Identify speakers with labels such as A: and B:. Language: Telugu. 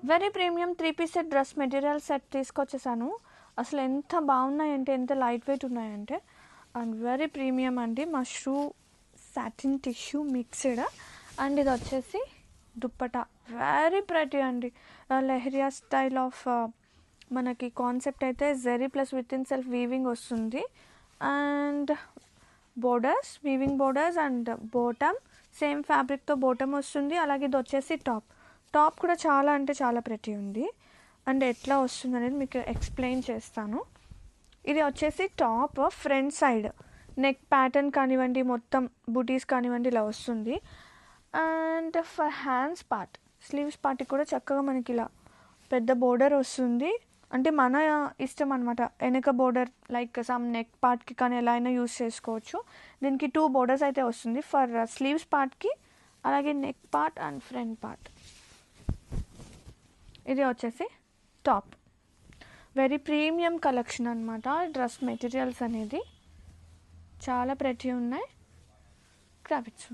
A: Very premium 3-piece set dress material set తీసుకొచ్చేసాను. అసలు ఎంత బాగున్నాయంటే, ఎంత లైట్ వెయిట్ ఉన్నాయంటే, అండ్ వెరీ ప్రీమియం అండి. Mashru satin tissue mixed. And ఇది వచ్చేసి దుప్పట, వెరీ ప్రెటీ అండి. లెహరియా స్టైల్ ఆఫ్ మనకి కాన్సెప్ట్ అయితే zari plus with in self weaving వస్తుంది. And borders, weaving borders and bottom same ఫ్యాబ్రిక్తో బోటమ్ వస్తుంది. అలాగే ఇది వచ్చేసి టాప్ కూడా చాలా అంటే చాలా ప్రెటీ ఉంది. అండ్ ఎట్లా వస్తుంది అనేది మీకు ఎక్స్ప్లెయిన్ చేస్తాను. ఇది వచ్చేసి top front side neck pattern కానివ్వండి, మొత్తం బూటీస్ కానివ్వండి, ఇలా వస్తుంది. And for hands part, sleeves పార్ట్కి కూడా చక్కగా మనకి ఇలా పెద్ద బోర్డర్ వస్తుంది. అంటే మన ఇష్టం అనమాట. వెనక బోర్డర్ లైక్ సమ్ నెక్ పార్ట్కి కానీ ఎలా అయినా యూస్ చేసుకోవచ్చు. దీనికి 2 బోర్డర్స్ అయితే వస్తుంది ఫర్ స్లీవ్స్ పార్ట్కి, అలాగే neck part and front part. ఇది వచ్చేసి టాప్. వెరీ ప్రీమియం కలెక్షన్ అనమాట. డ్రెస్ మెటీరియల్స్ అనేది చాలా ప్రెటీ ఉన్నాయి. గ్రాఫిక్స్